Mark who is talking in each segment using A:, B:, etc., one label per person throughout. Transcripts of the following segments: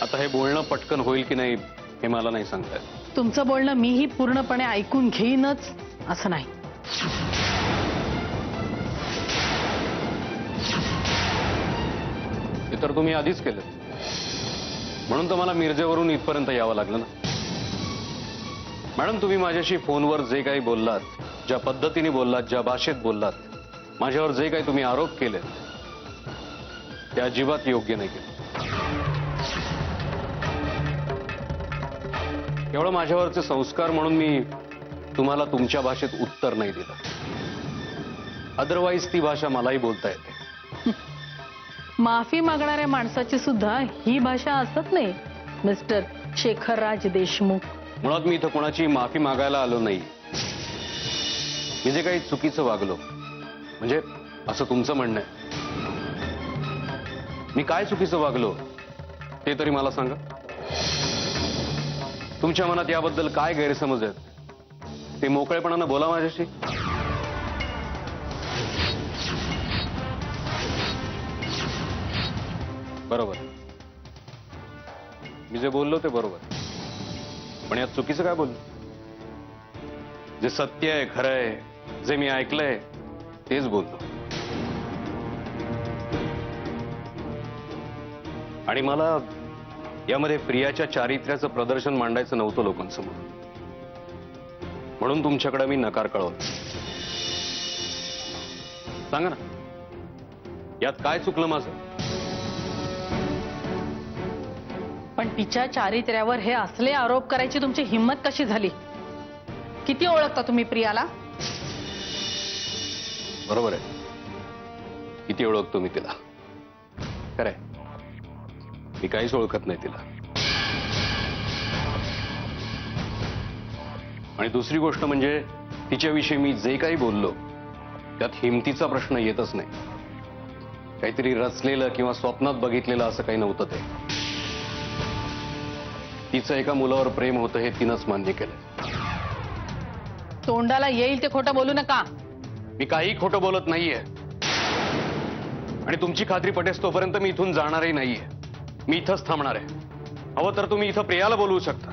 A: आता हे बोलणं पटकन होईल की नाही हे मला नाही सांगता येत.
B: तुमचं बोलणं मीही पूर्णपणे ऐकून घेईनच असं नाही.
A: हे तर तुम्ही आधीच केलं, म्हणून तर मला मिरजेवरून इथपर्यंत यावं लागलं ना. मॅडम, तुम्ही माझ्याशी फोनवर जे काही बोललात, ज्या पद्धतीने बोललात, ज्या भाषेत बोललात, माझ्यावर जे काही तुम्ही आरोप केले ते अजिबात योग्य नाही केलं. केवळ माझ्यावरचे संस्कार म्हणून मी तुम्हाला तुमच्या भाषेत उत्तर नाही दिलं. अदरवाईज ती भाषा मलाही बोलता येते.
B: माफी मागणाऱ्या माणसाची सुद्धा ही भाषा असत नाही मिस्टर शेखरराज देशमुख.
A: मुळात मी इथं कोणाची माफी मागायला आलो नाही. मी जे काही चुकीचं वागलो, म्हणजे असं तुमचं म्हणणं आहे. मी काय चुकीचं वागलो ते तरी मला सांगा. तुमच्या मनात याबद्दल काय गैरसमज आहेत ते मोकळेपणानं बोला माझ्याशी. बरोबर, मी जे बोललो ते बरोबर, पण यात चुकीचं काय बोललो? जे सत्य आहे, खरं आहे, जे मी ऐकलंय तेच बोललो. आणि मला यामध्ये प्रियाच्या चारित्र्याचं प्रदर्शन मांडायचं नव्हतं लोकांसमोर, म्हणून तुमच्याकडे मी नकार कळवला. सांगा ना, यात काय चुकलं माझं?
B: पण तिच्या चारित्र्यावर हे असले आरोप करायची तुमची हिंमत कशी झाली? किती ओळखता तुम्ही प्रियाला?
A: बरोबर आहे, किती ओळखतो मी तिला. खरंय, मी काहीच ओळखत नाही तिला. आणि दुसरी गोष्ट म्हणजे तिच्याविषयी मी जे काही बोललो त्यात हिमतीचा प्रश्न येतच नाही. काहीतरी रचलेलं किंवा स्वप्नात बघितलेलं असं काही नव्हतं ते. तिचं एका मुलावर प्रेम होतं हे तिनंच मान्य केलं.
B: तोंडाला येईल ते खोटं बोलू नका.
A: मी काही खोटं बोलत नाहीये, आणि तुमची खात्री पटेस तोपर्यंत मी इथून जाणारही नाहीये. मी इथंच थांबणार आहे. हवं तर तुम्ही इथं प्रियाला बोलवू शकता.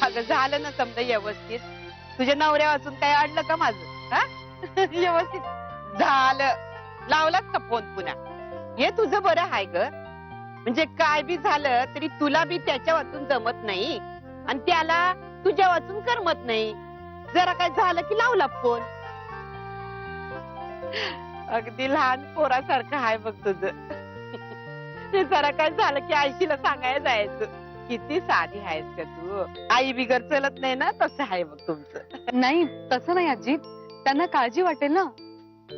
C: अगं झालं ना समजा व्यवस्थित. तुझ्या नवऱ्या वाचून काय अडलं का माझं? हा? व्यवस्थित झालं. लावलाच का फोन पुन्हा? हे तुझं बरं आहे ग. म्हणजे काय बी झालं तरी तुला बी त्याच्या वाचून जमत नाही आणि त्याला तुझ्या वाचून करमत नाही. जरा काय झालं की लावला फोन. अगदी लहान पोरासारखं आहे बघ तुझं. हे जरा काय झालं की आईशीला सांगायला जायचं. किती साधी आहेस का तू. आई बिगर चलत नाही ना, तसं आहे बघ तुमचं.
D: नाही, तसं नाही आजी. त्यांना काळजी वाटेल ना.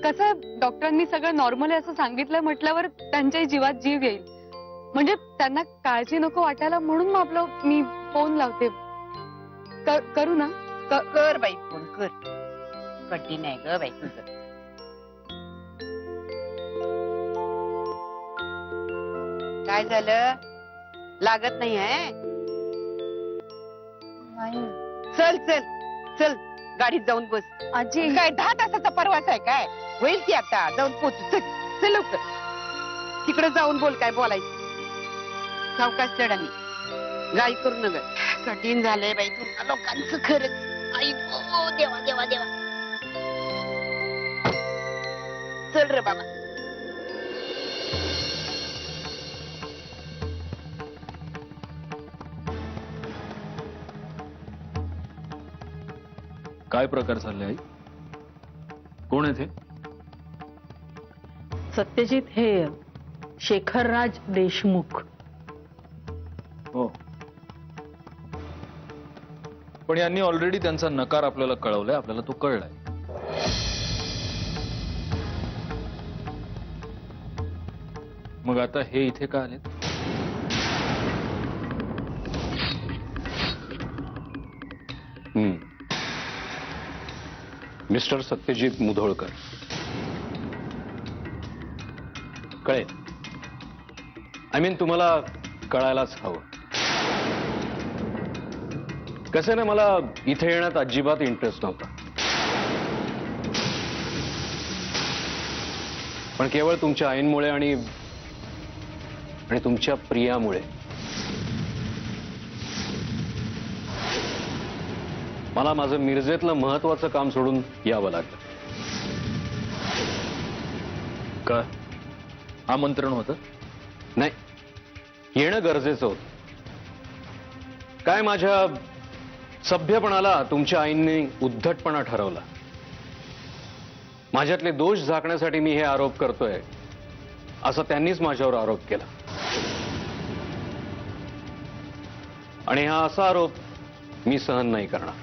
D: कसं डॉक्टरांनी सगळं नॉर्मल आहे असं सांगितलं म्हटल्यावर त्यांच्याही जीवात जीव येईल. म्हणजे त्यांना काळजी नको वाटायला म्हणून मग आपलं मी फोन लावते. करू ना?
C: कर बाई फोन कर. कठीण आहे ग बाई तुझं. काय झालं? लागत नाही आहे? चल चल चल, गाडीत जाऊन बस.
D: आजी
C: काय 10 तासाचा प्रवास आहे काय? होईल की आता जाऊन पोहोचू. चल चल लवकर. तिकडे जाऊन बोल काय बोलायचं. सावकाश चढानी गाई करू नका. कठीण झालंय बाई तुमच्या लोकांचं खरंच. आई गो, देवा देवा देवा. चल रे बाबा.
E: काय प्रकार चालले आई? कोण आहे ते?
B: सत्यजित, हे शेखरराज देशमुख.
E: हो, पण यांनी ऑलरेडी त्यांचा नकार आपल्याला कळवलाय. आपल्याला तो कळलाय. मग आता हे इथे का आलेत?
A: मिस्टर सत्यजित मुधोळकर. कळेल, आय मीन तुम्हाला कळायलाच हवं. कसं ना, मला इथे येण्यात अजिबात इंटरेस्ट नव्हता, पण केवळ तुमच्या आईंमुळे आणि तुमच्या प्रियामुळे मला माझं मिरजेतलं महत्वाचं काम सोडून यावं लागलं.
E: का आमंत्रण होतं?
A: नाही, येणं गरजेचं होतं. काय माझ्या सभ्यपणाला तुमच्या आईंनी उद्धटपणा ठरवला. माझ्यातले दोष झाकण्यासाठी मी हे आरोप करतोय असं त्यांनीच माझ्यावर आरोप केला. आणि हा असा आरोप मी सहन नाही करणार.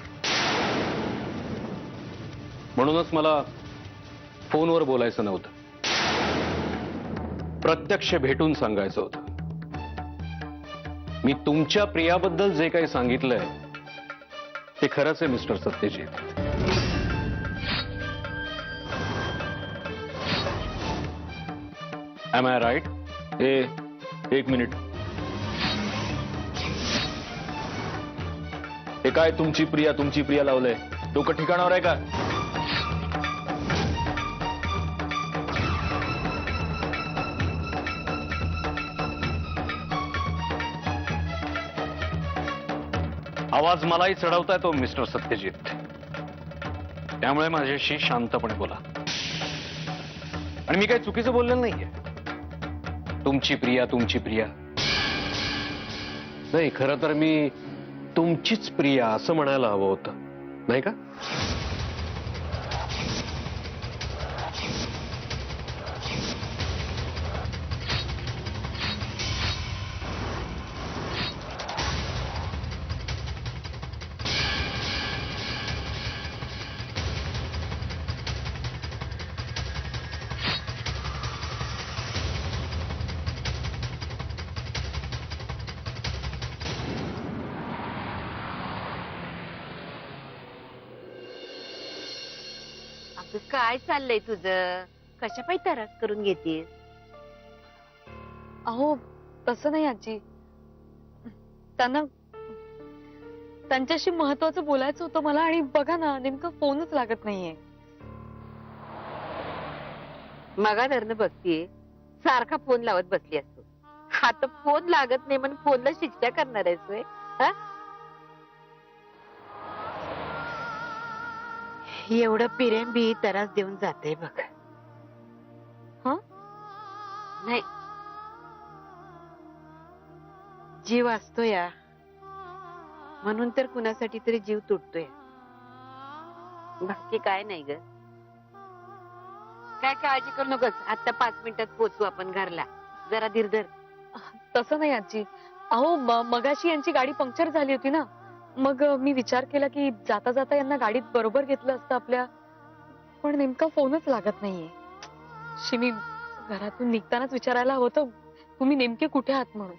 A: म्हणूनच मला फोनवर बोलायचं नव्हतं, प्रत्यक्ष भेटून सांगायचं होतं. मी तुमच्या प्रियाबद्दल जे काही सांगितलंय ते खरंच आहे mister Satyajit. Am I right?
E: एक मिनिट. हे काय तुमची प्रिया लावलंय? डोकं ठिकाणावर आहे का?
A: आवाज मलाही चढवताय तो मिस्टर सत्यजित, त्यामुळे माझ्याशी शांतपणे बोला. आणि मी काही चुकीचं बोललेलं नाहीये. तुमची प्रिया नाही, खरं तर मी तुमचीच प्रिया असं म्हणायला हवं होतं, नाही का?
C: अगं काय चाललंय तुझं? कशापायी त्रास करून घेतेस?
D: अहो तसं नाही आजी, त्यांच्याशी महत्वाचं बोलायचं होतं मला, आणि बघा ना नेमकं फोनच लागत नाहीये.
C: मगा धरणं बघतीये, सारखा फोन लावत बसली असतो. आता फोन लागत नाही म्हणून फोनला शिक्षा करणार आहेस होय? हा? एवढं पिरेंबी त्रास देऊन जाते बघ.
D: हं?
C: नाही, जीव असतो या, म्हणून तर कुणासाठी तरी जीव तुटतोय. बाकी काय नाही ग. काय काळजी करू नकोस, आता 5 मिनिटात पोहोचू आपण घरला. जरा धीर धर.
D: तसं नाही आजी. अहो मगाशी यांची गाडी पंक्चर झाली होती ना, मग मी विचार केला की जाता जाता यांना गाडीत बरोबर घेतलं असतं आपल्या, पण नेमका फोनच लागत नाहीये. मी घरातून निघतानाच विचारायला होतं तुम्ही नेमके कुठे आहात म्हणून.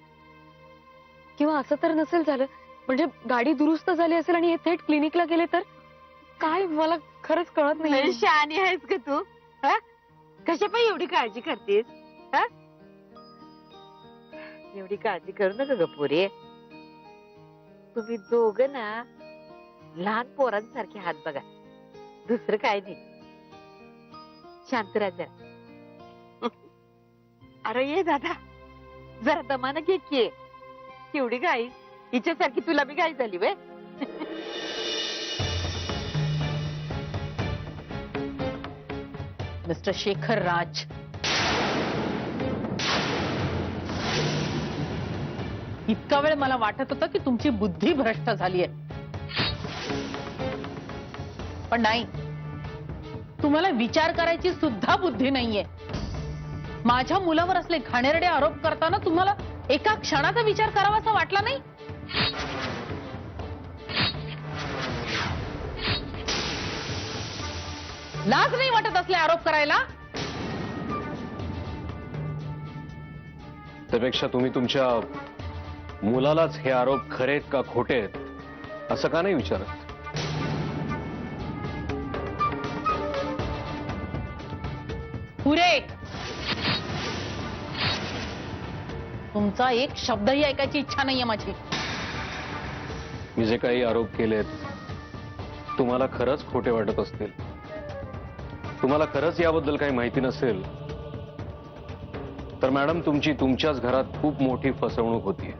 D: किंवा असं तर नसेल झालं, म्हणजे गाडी दुरुस्त झाली असेल आणि हे थेट क्लिनिकला गेले तर काय, मला खरंच कळत नाही.
C: शहाणी आहेस का तू? कशा पायी एवढी काळजी करतेस? एवढी काळजी करू नका ग पोरे. तुम्ही दोघं ना लहान पोरांसारखे हात बघा, दुसरं काय नाही. शांत राहा जरा. अरे ये दादा, जरा दमानं घे की. एवढी गाई, हिच्यासारखी तुला बी गाई झाली वे.
B: मिस्टर शेखर राज, इतका वेळ मला वाटत होतं की तुमची बुद्धी भ्रष्ट झालीये, पण नाही, तुम्हाला विचार करायची सुद्धा बुद्धी नाहीये. माझ्या मुलावर असले घाणेरडे आरोप करताना तुम्हाला एका क्षणाचा विचार करावासा वाटला नाही? लाज नाही वाटत असले आरोप करायला?
A: त्यापेक्षा तुम्ही तुमच्या मुलालाच हे आरोप खरेत का खोटेत असं का नाही विचारत?
B: पुरे तुमचा एक शब्दही ऐकायची इच्छा नाहीये माझी.
A: मी जे काही आरोप केलेत तुम्हाला खरंच खोटे वाटत असतील, तुम्हाला खरंच याबद्दल काही माहिती नसेल, तर मॅडम तुमची तुमच्याच घरात खूप मोठी फसवणूक होतीये.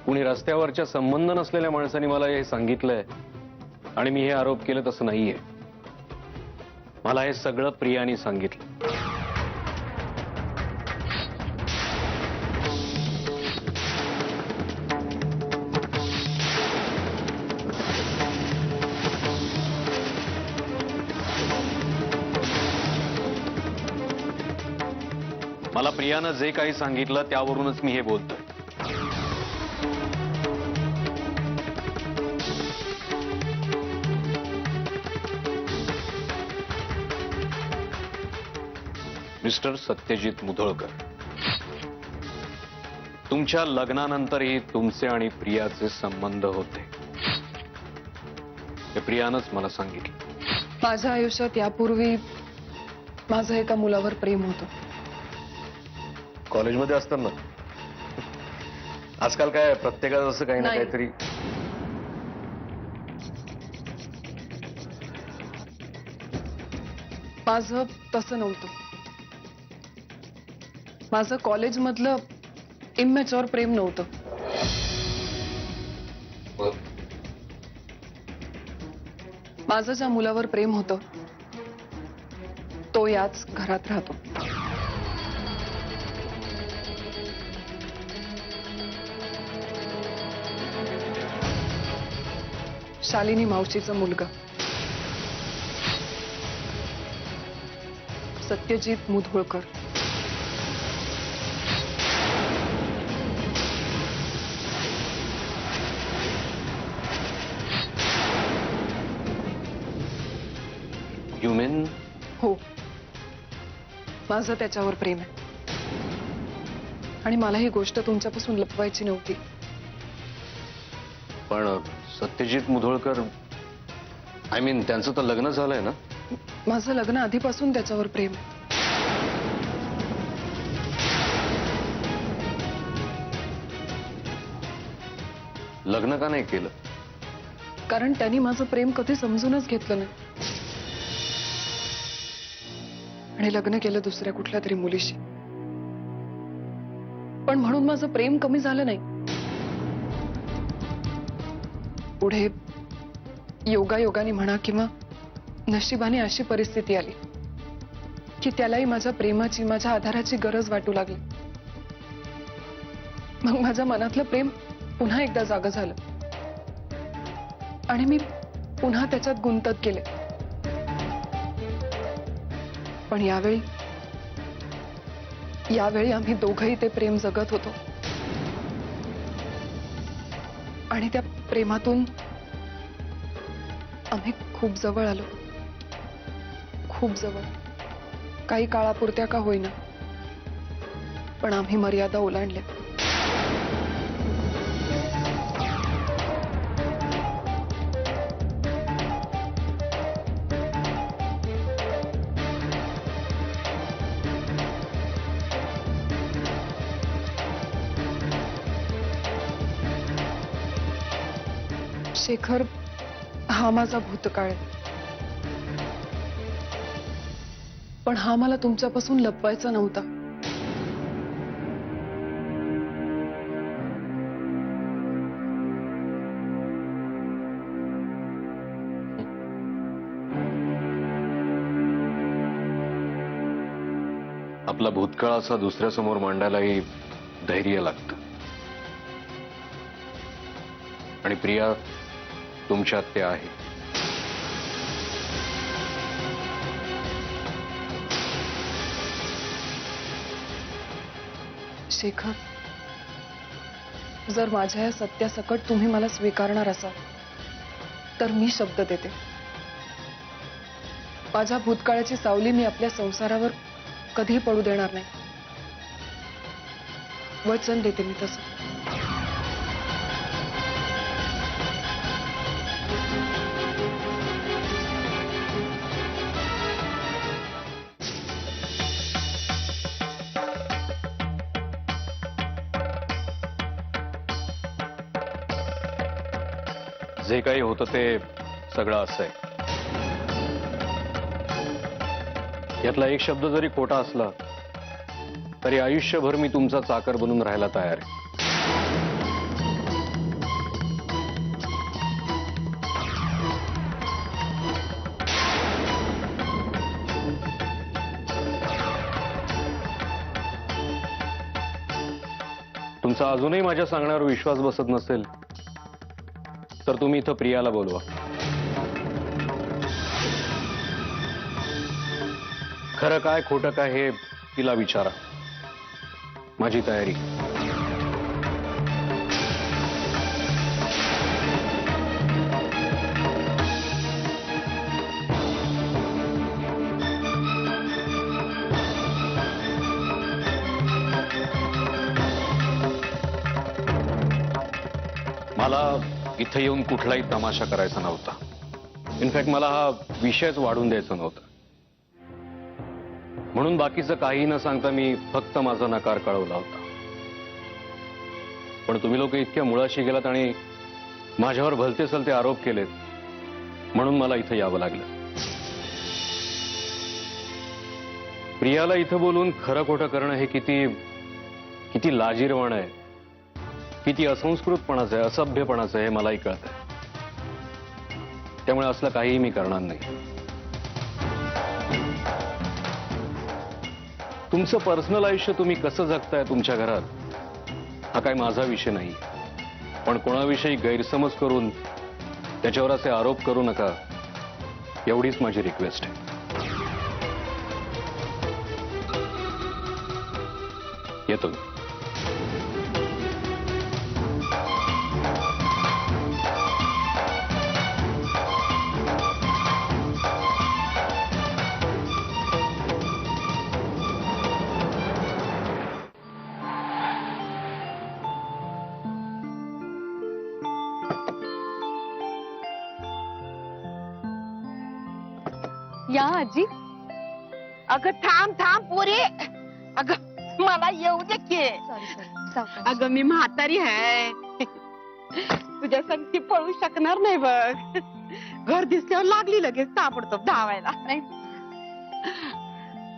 A: कुणी रस्त्यावरच्या संबंध नसलेल्या माणसाने मला हे सांगितलंय आणि मी हे आरोप केले तसं नाहीये. मला हे सगळं प्रियाने सांगितलं. मला प्रियानं जे काही सांगितलं त्यावरूनच मी हे बोलतोय. मिस्टर सत्यजित मुधोळकर, तुमच्या लग्नानंतरही तुमचे आणि प्रियाचे संबंध होते हे प्रियानंच मला सांगितलं.
D: माझ्या आयुष्यात यापूर्वी माझं एका मुलावर प्रेम होतं.
A: कॉलेजमध्ये असताना आजकाल काय प्रत्येकाचं असं काही ना
D: नाही.
A: काहीतरी.
D: माझं तसं नव्हतं. माझं कॉलेजमधलं इमॅच्युअर प्रेम नव्हतं. माझं ज्या मुलावर प्रेम होतं तो याच घरात राहतो. शालिनी मावशीचा मुलगा सत्यजित मुधोळकर.
A: यू मीन
D: हो, माझं त्याच्यावर प्रेम आहे आणि मला ही गोष्ट तुमच्यापासून लपवायची नव्हती.
A: पण सत्यजित मुधोळकर, आय मीन त्यांचं तर लग्न झालंय ना?
D: माझं लग्न आधीपासून त्याच्यावर प्रेम आहे.
A: लग्न का नाही केलं?
D: कारण त्यांनी माझं प्रेम कधी समजूनच घेतलं नाही आणि लग्न केलं दुसऱ्या कुठल्या तरी मुलीशी. पण म्हणून माझं प्रेम कमी झालं नाही. पुढे योगायोगाने म्हणा किंवा नशिबाने अशी परिस्थिती आली की त्यालाही माझ्या प्रेमाची, माझ्या आधाराची गरज वाटू लागली. मग माझ्या मनातलं प्रेम पुन्हा एकदा जागं झालं आणि मी पुन्हा त्याच्यात गुंतत गेले. पण यावेळी आम्ही दोघंही ते प्रेम जगत होतो आणि त्या प्रेमातून आम्ही खूप जवळ आलो. खूप जवळ. काही काळापुरत्या का होईना, पण आम्ही मर्यादा ओलांडल्या. शेखर हा माझा भूतकाळ आहे, पण हा मला तुमच्यापासून लपवायचा नव्हता.
A: आपला भूतकाळ असा दुसऱ्यासमोर मांडायलाही धैर्य लागतं आणि प्रिया तुमच्यात ते आहे.
D: शेखर, जर माझ्या या सत्यासकट तुम्ही मला स्वीकारणार असाल तर मी शब्द देते, माझ्या भूतकाळाची सावली मी आपल्या संसारावर कधी पडू देणार नाही. वचन देते मी तसं.
A: जे काही होतं ते सगळं असं आहे. यातला एक शब्द जरी खोटा असला तरी आयुष्यभर मी तुमचा चाकर बनून राहायला तयार आहे. तुमचा अजूनही माझ्या सांगण्यावर विश्वास बसत नसेल तर तुम्ही इथं प्रियाला बोलवा. खरं काय खोटं काय हे तिला विचारा. माझी तयारी. मला इथं येऊन कुठलाही तमाशा करायचा नव्हता. इनफॅक्ट मला हा विषयच वाढून द्यायचा नव्हता. म्हणून बाकीचं काही न सांगता मी फक्त माझा नकार कळवला होता. पण तुम्ही लोक इतक्या मुळाशी गेलात आणि माझ्यावर भलते सलते आरोप केलेत म्हणून मला इथं यावं लागलं. प्रियाला इथं बोलून खरं खोटं करणं हे किती लाजिरवाणं आहे, किती असंस्कृतपणाचं आहे, असभ्यपणाचं आहे हे मलाही कळतंय. त्यामुळे असलं काहीही मी करणार नाही. तुमचं पर्सनल आयुष्य तुम्ही कसं जगताय तुमच्या घरात हा काही माझा विषय नाही. पण कोणाविषयी गैरसमज करून त्याच्यावर असे आरोप करू नका एवढीच माझी रिक्वेस्ट आहे. येतो मी.
D: या आजी.
C: अगं थांब थांब पोरे. अगं मला येऊ दे की. अगं मी म्हातारी आहे. तुझ्या संगती पळू शकणार नाही बघ. घर दिसल्यावर लागली लगेच ताबडतोब धावायला.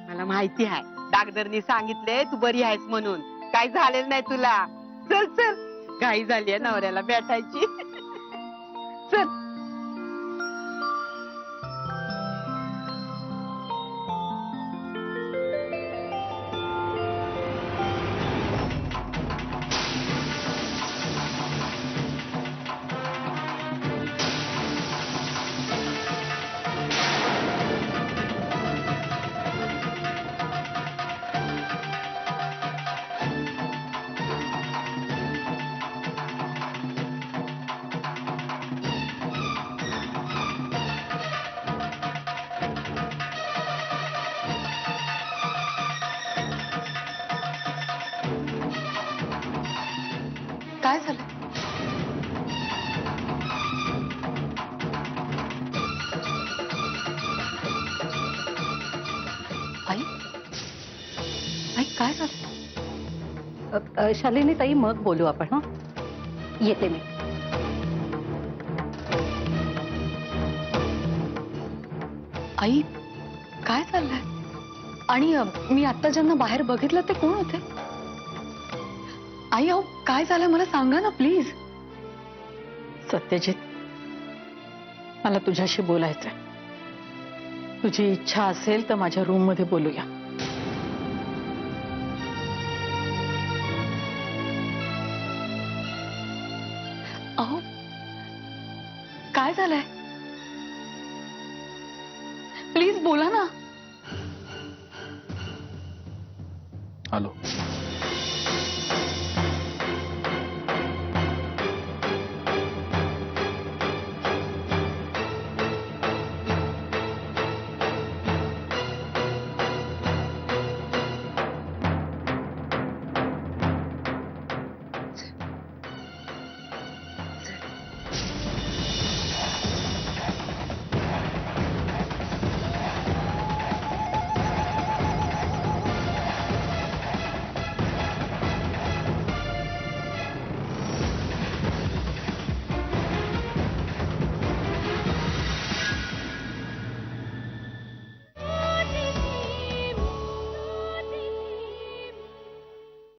C: मला माहिती आहे डॉक्टरनी सांगितले तू बरी आहेस म्हणून. काही झालेलं नाही तुला. चल चल घाई झाली नवऱ्याला भेटायची. चल.
D: काय झालं? आई आई काय झालं?
B: शालिनी ताई मग बोलू आपण. हा येते मी.
D: आई काय चाललंय? आणि मी आता ज्यांना बाहेर बघितलं ते कोण होते? आई अहो काय झालं मला सांगा ना प्लीज.
B: सत्यजित मला तुझ्याशी बोलायचंय. तुझी इच्छा असेल तर माझ्या रूम मध्ये बोलूया.
D: अहो काय झालंय? प्लीज बोला ना.
A: आलो.